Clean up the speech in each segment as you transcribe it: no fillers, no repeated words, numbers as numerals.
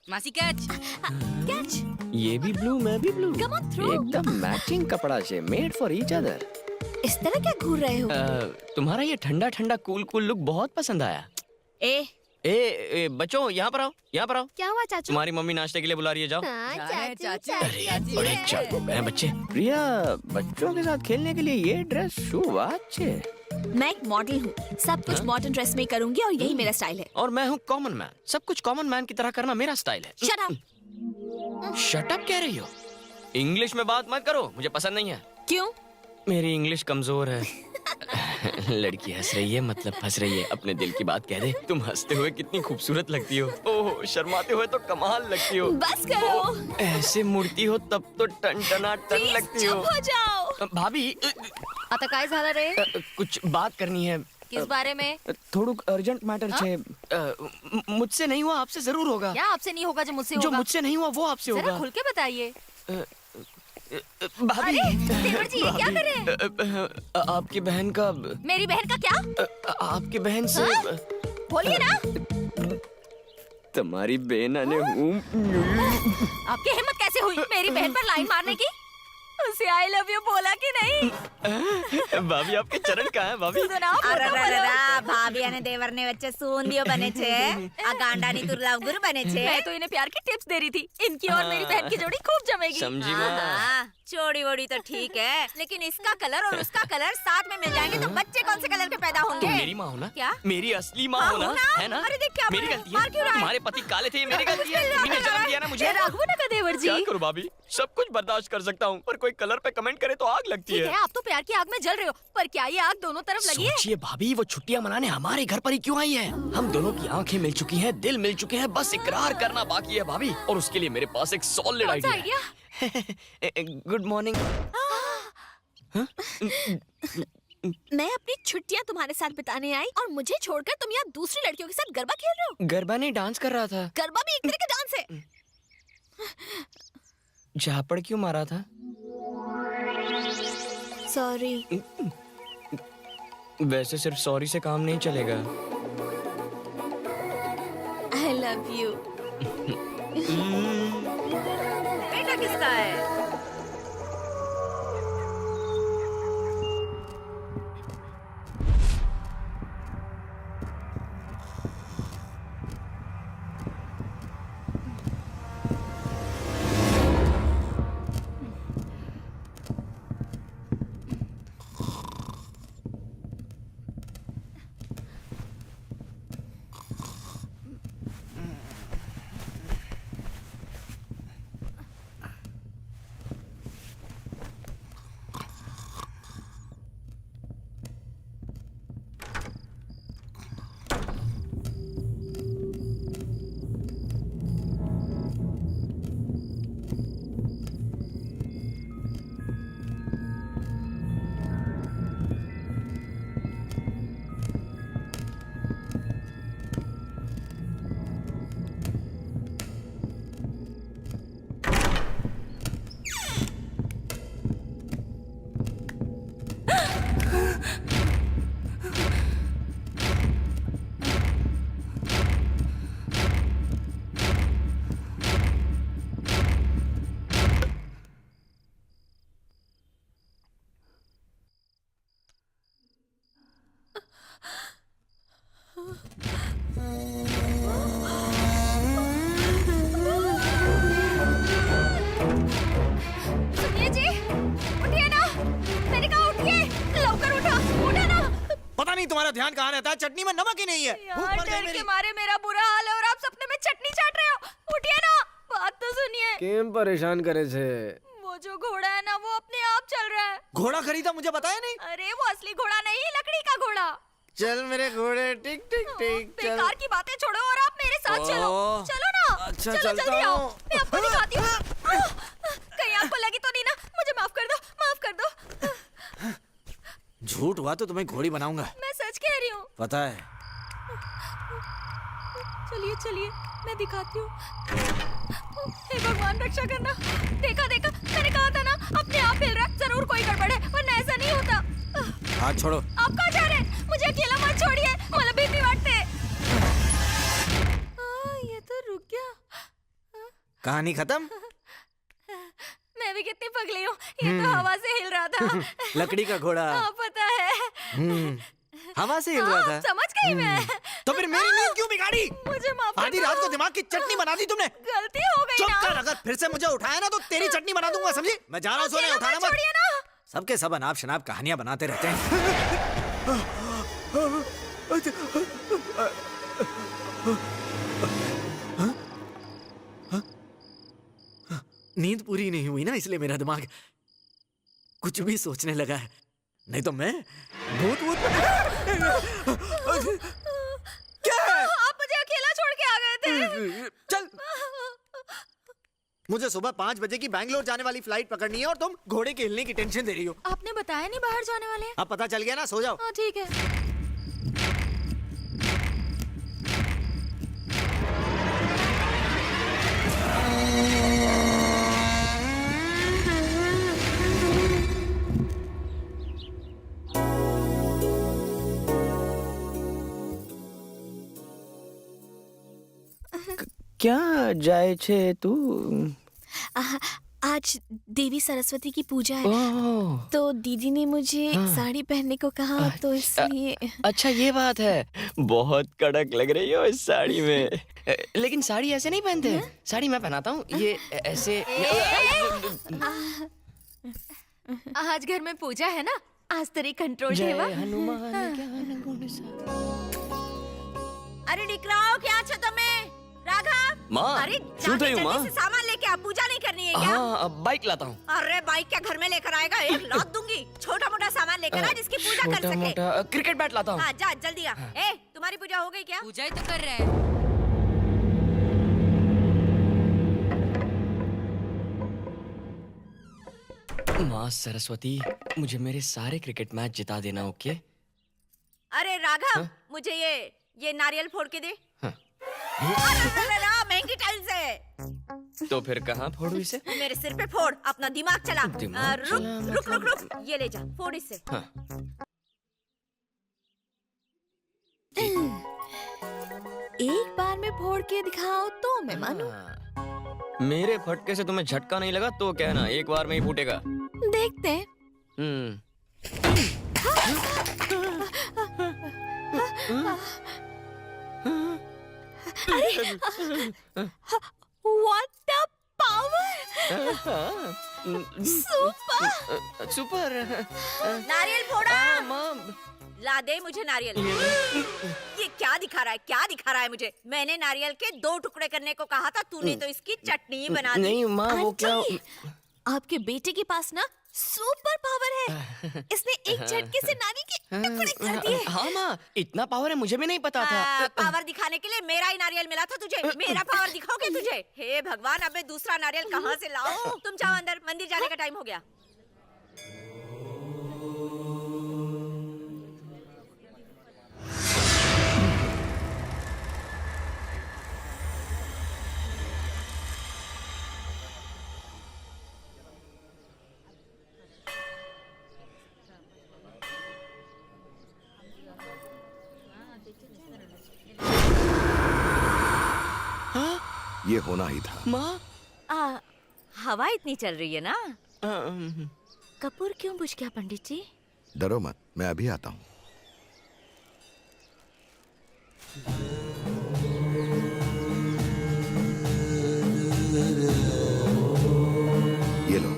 मासी catch. Catch. ये भी ब्लू, मैं भी ब्लू, Come on, throw. एकदम मैचिंग कपड़ा से, मेड फॉर ईच अदर। इस तरह क्या घूर रहे हो? तुम्हारा ये ठंडा ठंडा कूल कूल लुक बहुत पसंद आया। ए बच्चों, यहाँ पर आओ, यहाँ पर आओ। क्या हुआ चाचू? तुम्हारी मम्मी नाश्ते के लिए बुला रही है, जाओ। हाँ, जा रहे हैं, चाचू। अरे बड़े चालू हैं बच्चे। प्रिया, बच्चों के साथ खेलने के लिए ये ड्रेस शू अच्छे। मैं एक मॉडल हूँ, सब कुछ मॉडर्न ड्रेस में करूँगी और यही मेरा स्टाइल है। और मैं हूँ कॉमन मैन, सब कुछ कॉमन मैन की तरह करना मेरा स्टाइल है। Shut up. शट अप कह रही हो? इंग्लिश में बात मत करो, मुझे पसंद नहीं है। क्यों? मेरी इंग्लिश कमजोर है। लड़की हंस रही है, मतलब फंस रही है। अपने दिल की बात कह दे। तुम हंसते हुए कितनी खूबसूरत लगती हो। ओह, शर्माते हुए तो कमाल लगती हो। बस करो। ओह, ऐसे मुड़ती हो तब तो टन लगती हो। चुप हो जाओ। भाभी, आता काय झालं रे? कुछ बात करनी है। किस बारे में? थोड़ुक अर्जेंट मैटर छे। मुझसे नहीं हुआ, आपसे जरूर होगा। क्या आपसे नहीं होगा जो मुझसे जो होगा? मुझसे नहीं हुआ वो आपसे जरा होगा। खुल के बताइए। भाभी, देवर जी, ये क्या कर रहे हैं? आपकी बहन का, मेरी बहन का क्या? आपकी बहन से बोलिए ना। तुम्हारी बहन ने हूँ। आपकी हिम्मत कैसे हुई मेरी बहन पर लाइन मारने की? उसे आई लव यू बोला कि नहीं? ભાભી आपके चरण कहाँ है भाभी? ભાભી અને દેવરને વચ્ચે સૂંદીઓ બને છે આ ગાંડાની તું લવગુરુ બને છે मैं तो इन्हें प्यार की टिप्स दे रही थी। इनकी और मेरी बहन की जोड़ी खूब जमेगी। समझी वो? हाँ, चोड़ी वोड़ी तो ठीक है लेकिन इसका कलर और उसका कलर साथ में मिल जाएंगे तो बच्चे कौन से कलर के पैदा तुम होंगे? मेरी माँ हो ना? क्या? मेरी असली माँ हाँ, हो ना? हूँ ना। है ना? अरे देख क्या मेरी बोल रहा है? गलती मार है। क्यों रहा है? तुम्हारे पति काले थे, ये मेरी गलती है। इन्हें जन्म दिया ना मुझे। राघव ना देवर जी। क्या करूँ भाभी? सब कुछ बर्दाश्त कर सकता हूँ, पर कोई कलर पे कमेंट करे तो आग लगती ठीक है। है, आप तो प्यार की आग में जल रहे हो, पर क्या ये आग दोनों तरफ लगी है? सोचिए भाभी, वो छुट्टियां मनाने हमारे घर पर ही क्यों आई है? हम दोनों की आंखें मिल चुकी हैं, दिल मिल चुके हैं, बस इकरार करना बाकी है भाभी। और उसके लिए मेरे पास एक सॉलिड कौन सा आइडिया है। Good morning. मैं अपनी छुट्टियाँ तुम्हारे साथ बिताने आई और मुझे छोड़कर तुम यहाँ दूसरी लड़कियों के साथ गरबा खेल रहे हो? गरबा नहीं, डांस कर रहा था। गरबा भी एक तरह का डांस है। झापड़ क्यों मारा था? सॉरी। वैसे सिर्फ सॉरी से काम नहीं चलेगा। I love you. बेटा किसका है? सुनिए जी, उठिए ना। मैंने कहा उठिए, लवकर उठो, उठो ना। पता नहीं तुम्हारा ध्यान कहाँ रहता है, चटनी में नमक ही नहीं है। भूख यार मर गई डर मेरी। के मारे मेरा बुरा हाल है और आप सपने में चटनी चाट रहे हो। उठिए ना, बात तो सुनिए। કેમ પરેશાન કરે છે? वो जो घोड़ा है ना, वो अपने आप चल रहा है। घोड़ा खरीदा मुझे बताया नहीं। अरे वो असली घोड़ा नहीं, लकड़ी का घोड़ा। चल मेरे घोड़े, टिक टिक टिक चल। बेकार की बातें छोड़ो और आप मेरे साथ चलो। ओह, चलो ना। अच्छा, चलो चलता जल्दी आओ, हूँ। मैं आपको दिखाती हूँ। कहीं आपको लगी तो नहीं ना? मुझे माफ कर दो, माफ कर दो। झूठ हुआ तो तुम्हें घोड़ी बनाऊंगा, मैं सच कह रही हूँ। पता है। चलिए चलिए, मैं दिखाती हूँ। हे भगवान रक्षा करना। देखा देखा, मैंने कहा था ना, अपने आप हिल रहा है। जरूर कोई गड़बड़ है, वरना ऐसा नहीं होता। हाथ छोड़ो। आप कहाँ जा रहे हैं? मुझे अकेला मत छोड़िए, मला भीती वाटते। ये तो रुक गया। कहानी खत्म। मैं भी कितनी पगली हूँ, ये तो हवा से हिल रहा था। लकड़ी का घोड़ा। हाँ पता है। हवा से हिल रहा था। समझ गई मैं। तो फिर मेरी नींद क्यों बिगाड़ी? मुझे माफ कर आधी दो। रात को दिमाग की चटनी बना दी तुमने। गलती हो गई चुप ना। कर, अगर फिर से मुझे उठाया ना तो तेरी चटनी बना दूंगा, समझी? मैं जा रहा हूँ सोने, अकेला उठाना मत मत। छोड़िए ना। सबके सब अनाप शनाप कहानियां बनाते रहते हैं। नींद पूरी नहीं हुई ना, इसलिए मेरा दिमाग कुछ भी सोचने लगा है। नहीं तो मैं भूत भूत क्या है? आप मुझे अकेला छोड़ के आ गए थे। चल, मुझे सुबह 5 बजे की बैंगलोर जाने वाली फ्लाइट पकड़नी है और तुम घोड़े के हिलने की टेंशन दे रही हो। आपने बताया नहीं बाहर जाने वाले हैं। अब पता चल गया ना, सो जाओ। हाँ ठीक है। ક્યાં જાય છે તું? आज देवी सरस्वती की पूजा है, ओह, तो दीदी ने मुझे साड़ी पहनने को कहा, तो इसलिए। अच्छा ये बात है। बहुत कड़क लग रही हो इस साड़ी में। लेकिन साड़ी ऐसे नहीं पहनते। साड़ी मैं पहनाता हूँ, ये ऐसे। आज घर में पूजा है ना, आज तेरी कंट्रोल जय ठेवा। हनुमान ज्ञान गुण सागर। अरे निकराओ, क्या छो તમે? राघव। माँ, अरे શું जाके થયું जल्दी माँ? से सामान लेके आ, पूजा नहीं करनी है क्या? हाँ, अब बाइक लाता हूँ। अरे बाइक क्या घर में लेकर आएगा? एक लात दूंगी। छोटा मोटा सामान लेकर आ जिसकी पूजा कर छोटा सके। मोटा क्रिकेट बैट लाता हूँ। हाँ जा जल्दी आ। ए तुम्हारी पूजा हो गई क्या? पूजा ही तो कर रहे हैं। माँ सरस्वती, मुझे मेरे सारे क्रिकेट मैच जिता देना, ओके? अरे राघव, मुझे ये नारियल फोड़ के दे। हाँ। अरे महंगी टाइल्स है। तो फिर कहाँ फोड़ू इसे? मेरे सिर पे फोड़, अपना दिमाग चला। दिमाग रुक चला रुक रुक रुक, ये ले जा, फोड़ इससे। हाँ। एक बार में फोड़ के दिखाओ तो मैं मानूं। हाँ। मेरे फटके से तुम्हें झटका नहीं लगा तो कहना, एक बार में ही फूटेगा। देखते हैं। What the power! Super! Super. नारियल फोड़ा। माँ, ला दे मुझे नारियल। ये क्या दिखा रहा है, क्या दिखा रहा है मुझे? मैंने नारियल के 2 टुकड़े करने को कहा था, तूने तो इसकी चटनी बना दी। नहीं माँ, वो क्या? आंटी, आपके बेटे के पास ना सुपर पावर है। इसने एक झटके से नानी के टुकड़े कर दिए। हाँ माँ, इतना पावर है मुझे भी नहीं पता था। पावर दिखाने के लिए मेरा ही नारियल मिला था तुझे। मेरा पावर दिखाओगे तुझे? हे भगवान, अब मैं दूसरा नारियल कहाँ से लाऊं? तुम जाओ अंदर, मंदिर जाने का टाइम हो गया। ये होना ही था। माँ, हवा इतनी चल रही है ना। अम, कपूर क्यों बुझ गया पंडित जी? डरो मत, मैं अभी आता हूँ। ये लो,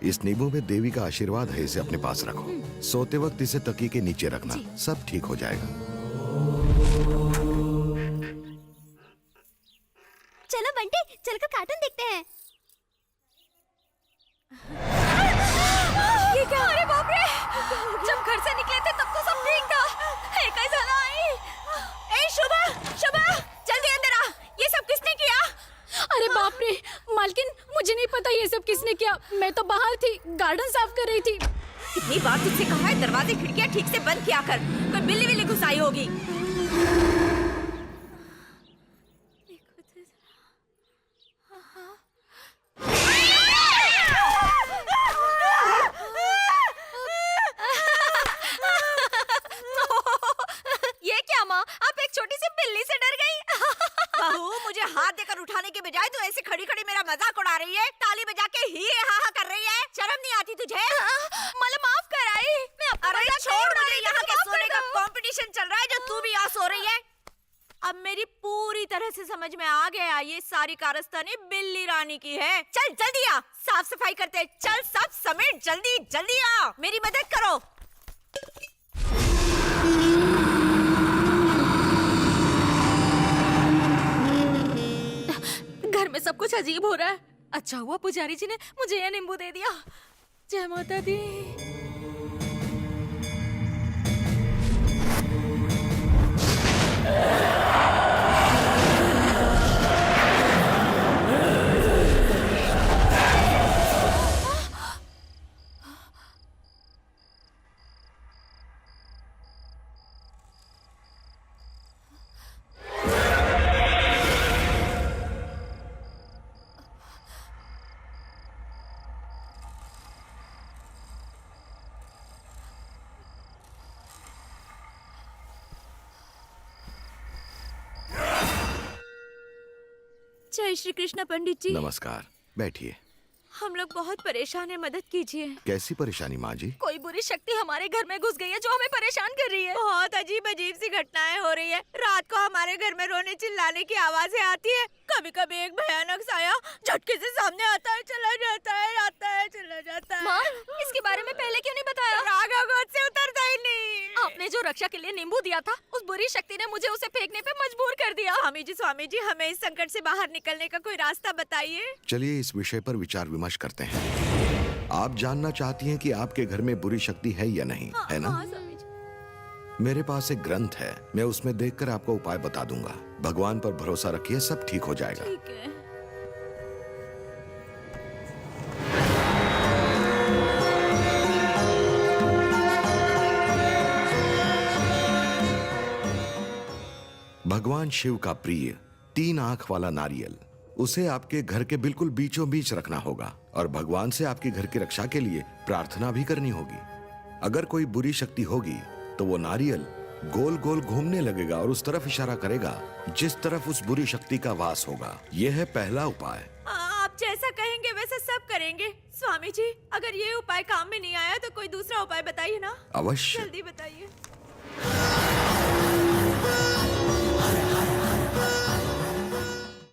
इस नींबू में देवी का आशीर्वाद है, इसे अपने पास रखो। सोते वक्त इसे तकिए के नीचे रखना, सब ठीक हो जाएगा। चलो बंटी, चलकर कार्टून देखते हैं। ये क्या? अरे बाप रे! जब घर से निकले थे तब तो सब ठीक था। हे कैसा लाई? ए शुभा, शुभा, जल्दी अंदर आ। ये सब किसने किया? अरे बाप रे मालकिन, मुझे नहीं पता ये सब किसने किया। मैं तो बाहर थी, गार्डन साफ कर रही थी। कितनी बार तुझसे कहा है दरवाजे खिड़कियां ठीक से बंद किया कर, कोई बिल्ली विल्ली घुस आई होगी। ये क्या माँ? आप एक छोटी सी बिल्ली से डर गई? बहू, मुझे मुझे हाथ देकर उठाने के बजाय तू ऐसे खड़ी खड़ी मेरा मजाक उड़ा रही है, ताली बजा के ही हा हा कर रही है। शर्म नहीं आती तुझे? मला माफ कर आई, मैं आपको अरे मजाक छोड़, नहीं उड़ा मुझे रही थी, यहाँ के माफ सोने कर का दो। कंपटीशन चल रहा है जो तू भी यहाँ सो रही है। अब मेरी पूरी तरह से समझ में आ गया, ये सारी कारस्तानी बिल्ली रानी की है। चल जल्दी आ, साफ सफाई करते हैं। चल सब समेट, जल्दी जल्दी आ, मेरी मदद करो। घर में सब कुछ अजीब हो रहा है। अच्छा हुआ पुजारी जी ने मुझे ये नींबू दे दिया। जय माता दी। जय श्री कृष्ण पंडित जी। नमस्कार, बैठिए। हम लोग बहुत परेशान हैं, मदद कीजिए। कैसी परेशानी माँ जी? कोई बुरी शक्ति हमारे घर में घुस गई है जो हमें परेशान कर रही है। बहुत अजीब अजीब सी घटनाएं हो रही है। रात को हमारे घर में रोने चिल्लाने की आवाजें आती है। कभी कभी एक भयानक साया झटके से सामने आता है, चला जाता है, आता है, चला जाता है। माँ, इसके बारे में पहले क्यों नहीं बताया? रागा गोद से उतरता ही नहीं। आपने जो रक्षा के लिए नींबू दिया था, उस बुरी शक्ति ने मुझे उसे फेंकने पे मजबूर कर दिया। स्वामी जी, हमें इस संकट से बाहर निकलने का कोई रास्ता बताइए। चलिए इस विषय पर विचार विमर्श करते हैं। आप जानना चाहती हैं कि आपके घर में बुरी शक्ति है या नहीं, है ना? हाँ, स्वामी जी। मेरे पास एक ग्रंथ है, मैं उसमें देखकर आपको उपाय बता दूंगा। भगवान पर भरोसा रखिए, सब ठीक हो जाएगा। ठीक है। भगवान शिव का प्रिय 3 आंख वाला नारियल, उसे आपके घर के बिल्कुल बीचों बीच रखना होगा और भगवान से आपके घर की रक्षा के लिए प्रार्थना भी करनी होगी। अगर कोई बुरी शक्ति होगी तो वो नारियल गोल गोल घूमने लगेगा और उस तरफ इशारा करेगा जिस तरफ उस बुरी शक्ति का वास होगा। यह है पहला उपाय। आप जैसा कहेंगे वैसा सब करेंगे। स्वामी जी, अगर ये उपाय काम में नहीं आया तो कोई दूसरा उपाय बताइए ना। अवश्य। जल्दी बताइए।